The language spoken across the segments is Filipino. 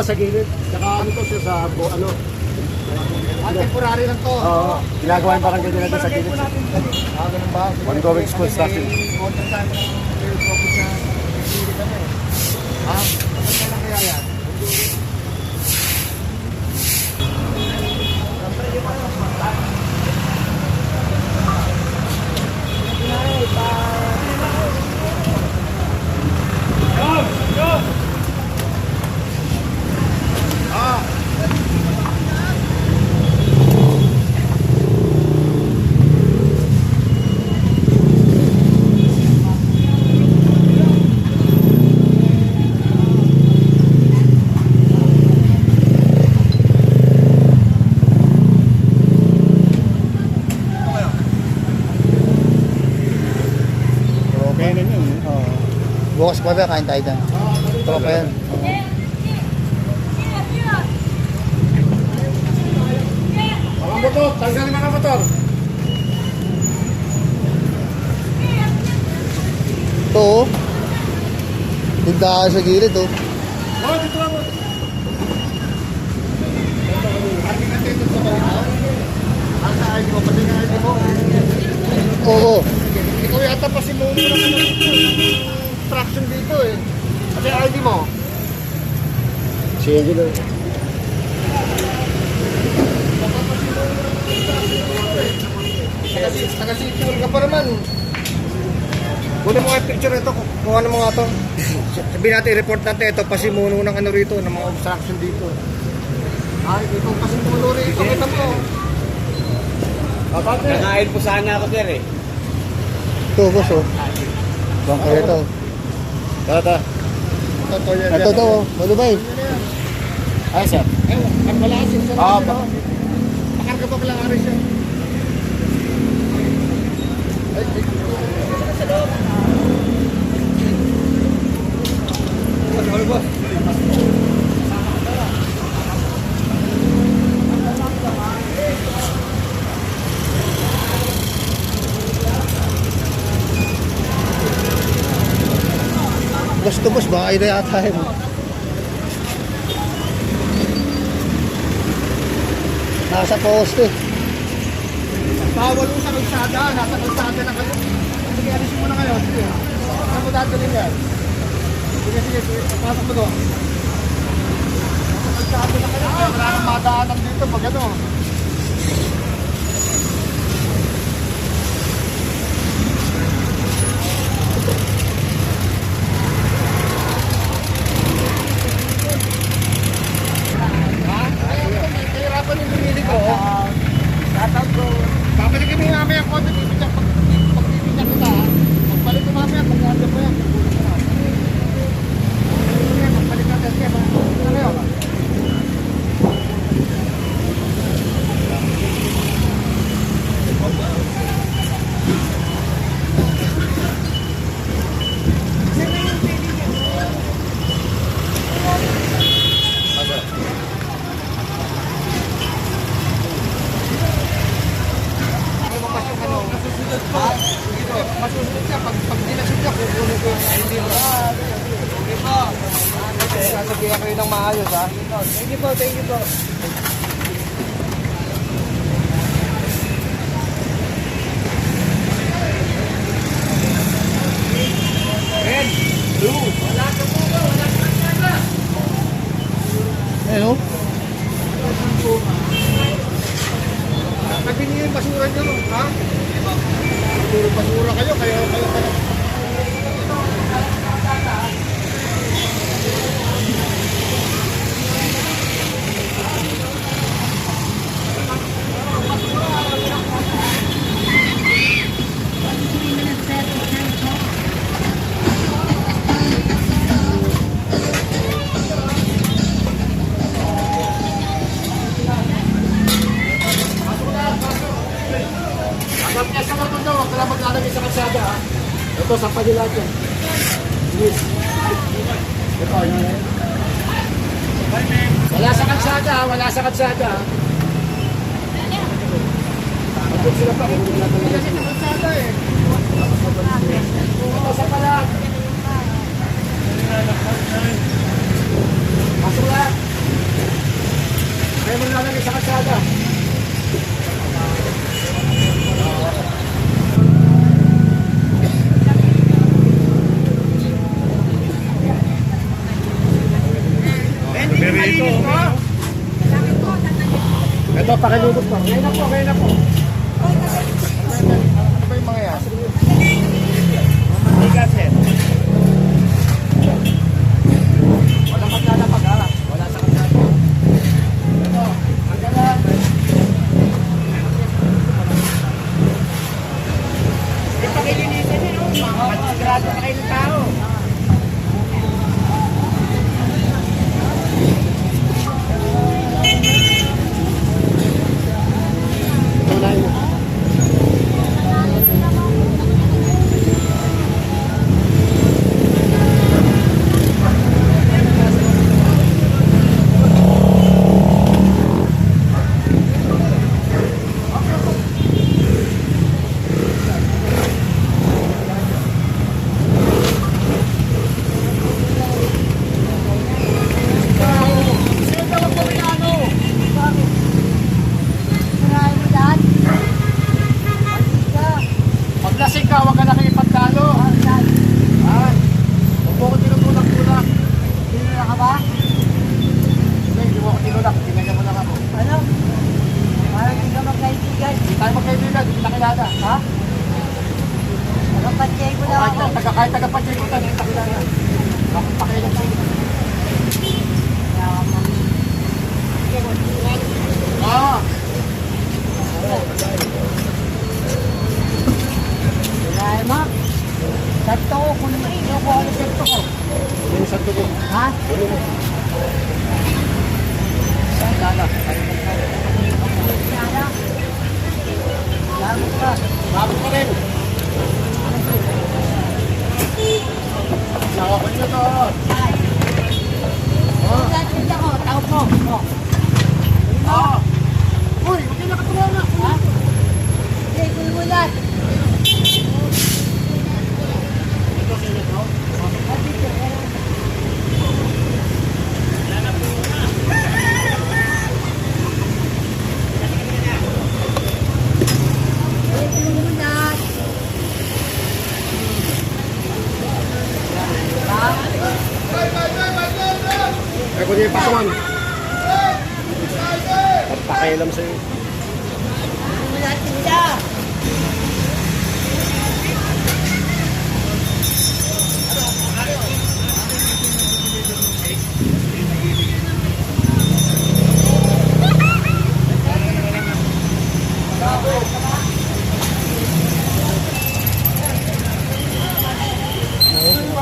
sa gilid. Saka ano to siya sa ano. Temporary lang to. Oo. Ginagawa yung barangay nila doon sa gilid. Ganun ba? Ongoing school construction. Ha? Ano na kaya yan? Okay na yun. Bukas pa ba? Kain tayo dyan. Ito pa yan. Mga motor, tanggalin mga motor. Ito oh. Tindahan sa gilid oh. Oh, dito lang. Oo. Ikaw yata pa si Mono ng traction dito eh. Kasi ID mo? Sige lang. Taga-sipur ka pa naman. Kunin mo yung picture ito. Kuha mo nga ito. Sabihin natin, i-report natin ito. Pasimuno ng ano rito, ng mga obstruction dito. Ay, ito pasimuno rito. Kita mo. Nakain po sana ako, sir eh. Ito boss oh. Bang kaya ito. Tata. Ito to oh. Malubay. Ay, sir. Ay, ang malasin sa Ah, Pakarga pa pala nga rin siya. Boss to boss, baka ina yata yun. Nasa poste. Bawal mo sa kalsada. Nasa kalsada na kayo. Sige, alisin mo na kayo. Sige. Saan mo dadalhin yan? Sige, sige. Pasok mo doon. Nasa kalsada na kayo. Wala nang madaanan dito pag ano. Kahirapan yung pinili ko. Babalik kami mamaya ang konti. Pag-ibigyan kita. Magbalik ko mamaya. Pag-ibigyan mo yan. Magbalik ka kasi. Ano yun? Masusunod siya, pag dinasunod siya, kukunin ko yung ID mo. Okay po. Sasagyan kayo ng maayos ha. Thank you po, thank you po. Red, blue. Wala ka po ba? Wala ka na. Ano? Sabi niyo yung basura niyo, ha? Basura kayo, kayo. Agad niya sa motor daw, wag ka lang maglalagay sa kalsada ha. Ito, sa pagilad yan. Please. Ito, yun. Wala sa kalsada ha, wala sa kalsada ha. Pagod sila pa, kung wala talaga sa kalsada eh. Ito sa pala. Pasok lang. Kaya mo nalalagay sa kalsada. Ito, pakilubot pa. Ngayon na po, ngayon na po. Ano ba yung mga yan? Matigas eh. Walang maglalapag ha. Wala sa kalsada. Ito, ang galang. Hindi pa kilinisin eh. Sigurado pa kayo ng tao. Paglasing ka, huwag ka na kayo ipagkalo. Ha? Huwag mo ko tinutulak-tulak. Tinulak ka ba? Hindi mo ko tinulak. Tingnan mo lang ako. Ano? Parang hindi ka magkaibigan. Hindi tayo magkaibigan. Hindi kita kilala. Ha? Nakapatyay ko lang ako. Kahit tagapatsay ko tayo. Hindi kita kilala. Bakit pakilang tayo? Ah! Kaya mo? Santo ko kung naman ko ano santo ko. Ano yung santo ko? Ha? Sandala. Sana. Salamat ka. Bakit pa rin? Nakakot nyo to. Saan ako? Tawag mo. Ah! Uy! Huwag yung nakatuwa na. Ha? Hindi, kululat. Ay, kung yung patuman. Pakialam sa'yo. Kululat sila.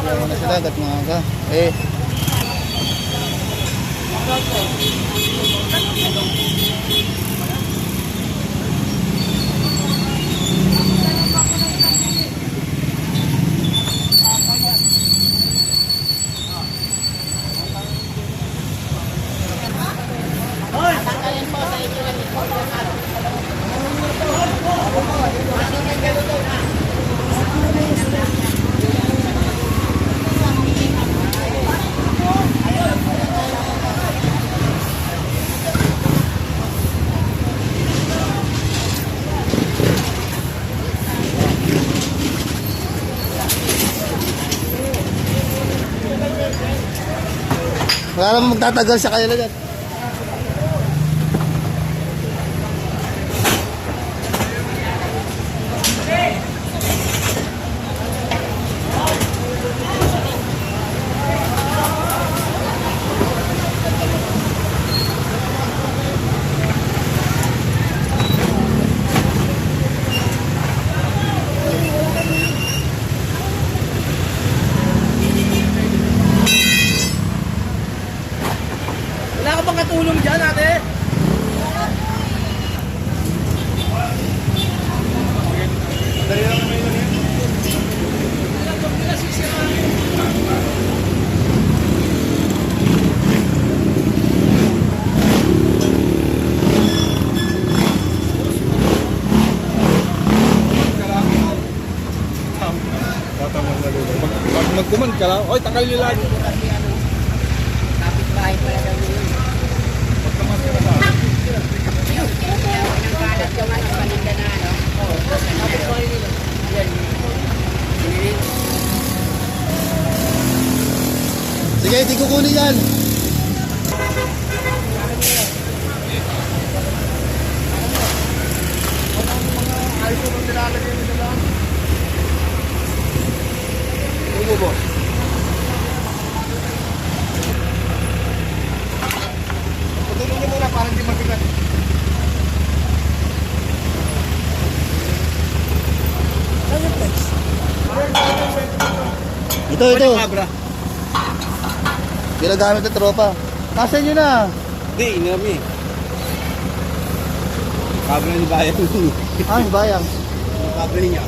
Ayaw na sila, gat mga aga. Eh, wala naman magtatagal sa kanila dyan. Wala ka bang katulong dyan, ate? Pag magkuman ka lang, oy, takal nila. Kapit bahay pala daw yun. lang. Ito. Cabra. Ginagamit ng tropa. Nasaan nyo na? Hindi, inami. Cabra ni Bayan. Ah, bayang. Cabra niya.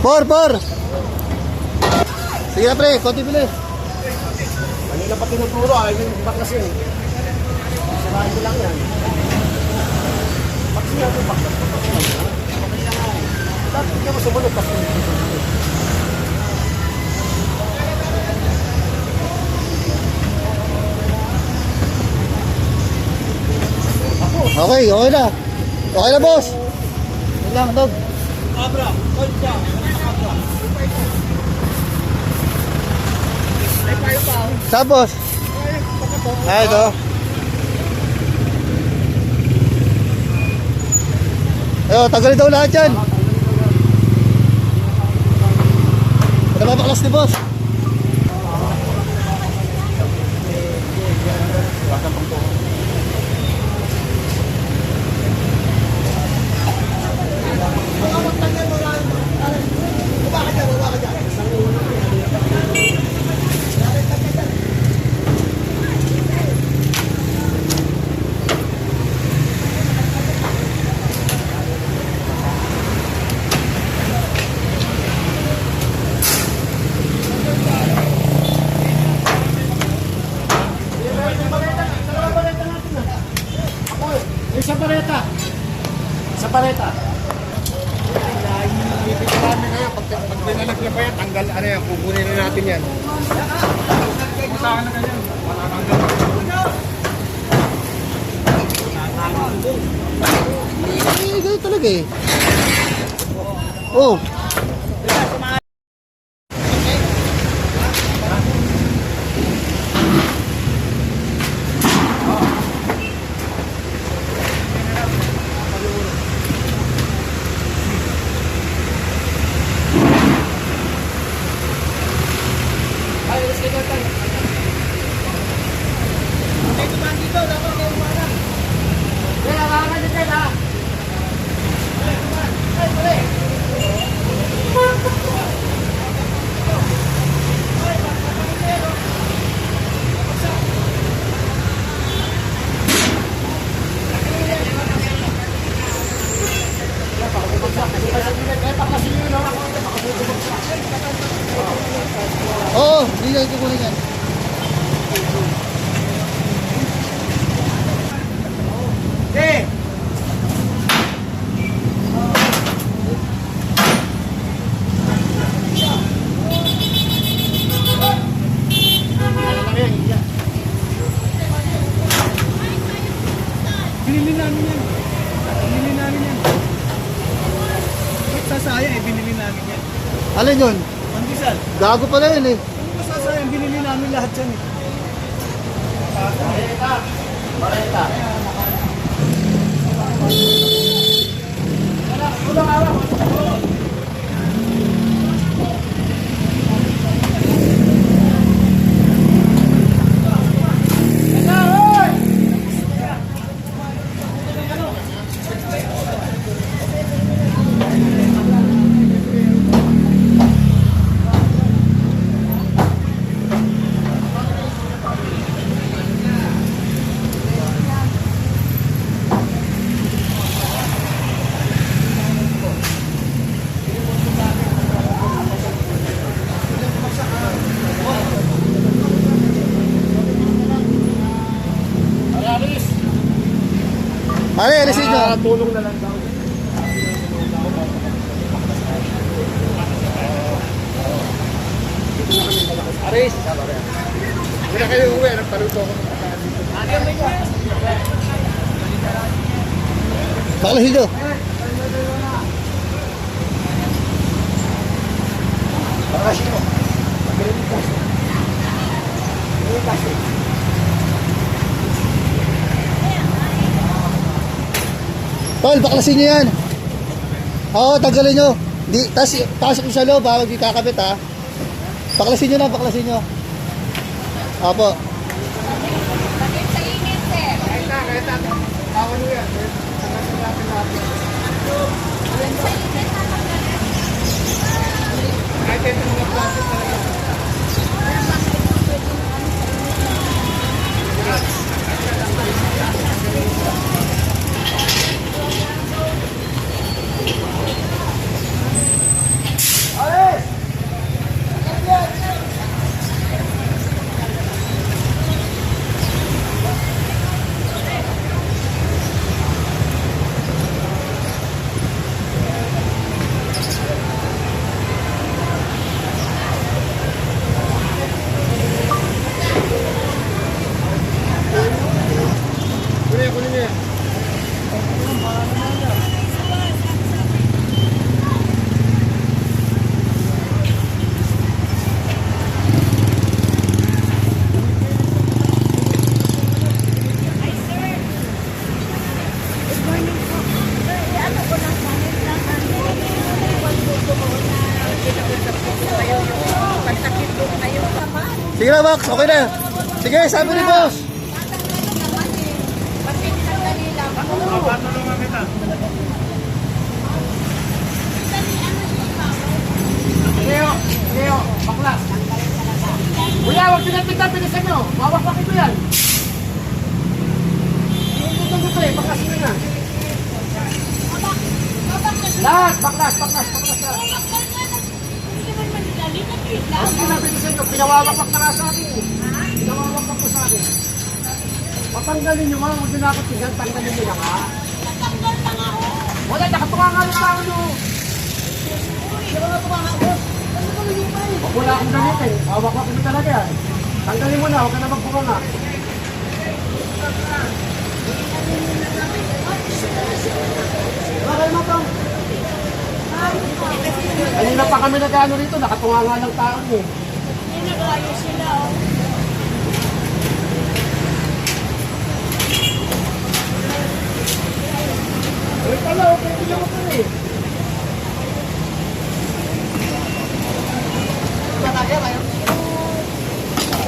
Por! Sige na pre, konti bilis. Kanina pa tinuturo, ay yung baklas yun. Sirahan ko lang yan. Baklas niya ito, baklas. Dapat hindi mo sumunod kasi. Okay na. Okay na boss. Wait lang, dog. Cabra. Concha. Cabra. Ay, payo pa. Sa boss. Ay, ito. Ayo, tagalin daw lahat yan. Napapaklas ni boss. Sa pareta. Sa pareta. Marami kayo. Pag dinalag niya pa yan, tanggal ano yan. Kukunin na natin yan. Matakan na ganyan. Eh, ganun talaga eh. Oh. Oo, hindi na kukunin yan. Eh! Binili namin yan. Binili namin yan. Ba't sasayang eh, binili namin yan. Alin yun? Pandesal. Gago pala yun eh. Ano masasayang, binili namin lahat yan eh. Ano yan, alisin nyo? Tulong na lang daw. Aris, sabi rin. Hindi na kayo uwi, nagpaluto ko ng pagkain dito. Bakalasin nyo. Bakalasin mo. Pagkalitin kasi. Pagkalitin kasi. Tol, baklasin nyo yan. Oo, tanggalin nyo. Pasok nyo sa loob ha, huwag yung kakabit ha. Baklasin nyo na, baklasin nyo. Opo. kareta. Bawal nyo yan. Tanggalin natin lahat yan. Kahit ito mga plastic talaga. Kunin niya. Sige na, Max. Okay na. Sige, sabi ni boss. Patulungan kita. Leo, baklas. Kuya, huwag pinagpita, pinisan nyo. Mawakwakin ko yan. Ito eh, baklas nyo na. Lahat, baklas lahat. Huwag nyo na pinisan nyo, pinawawakpak na nga sa akin eh. Pinawawakpak ko sa akin. Patanggalin nyo nga, huwag nyo na ako tingnan, tanggalin nyo na nga. Wala, nakatunga nga yung tao nyo. Wala akong damit eh. Hawak-hawak mo talaga yan. Tanggalin mo na, huwag ka na magbuka nga. Bakit mo pang? Kanina pa kami nag-ano rito, nakatunga nga ng tao eh. Hindi nag-ayos sila, oh. Ay pala, okay ko lang ako eh.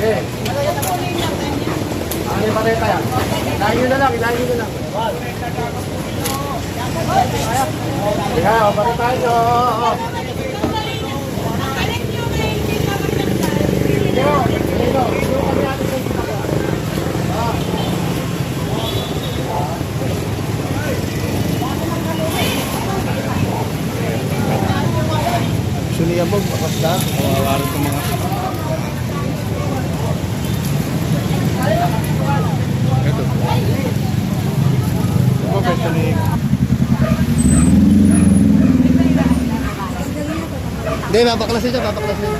Eh, ano yung paleta yan? Ilahin nyo na lang, ilahin nyo na lang. Kaya, paletahin nyo. Suniyabog, bakas na. Kawawarin ko mga. Ito. Ito, pwede ni. Hindi, papaklasin siya, papaklasin.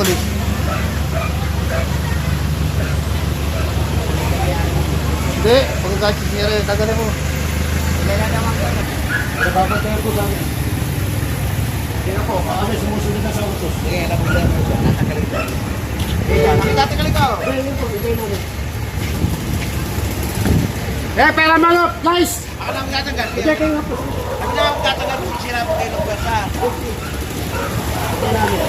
Polis. Hindi, pagkakachis niya rin, tagalin mo. Nagpapatayin ko lang. Kaya po, kami sumusunod na sa utos. Sige, nakulang mo siya. Natagalit ka. Natagalit ka. Pwede po, ibigay mo rin. Pera manop, guys! Ako lang tatagal. Ibigay kayo nga po. Ako lang tatagal. Sira po kayo ng pwersa. Kaya namin.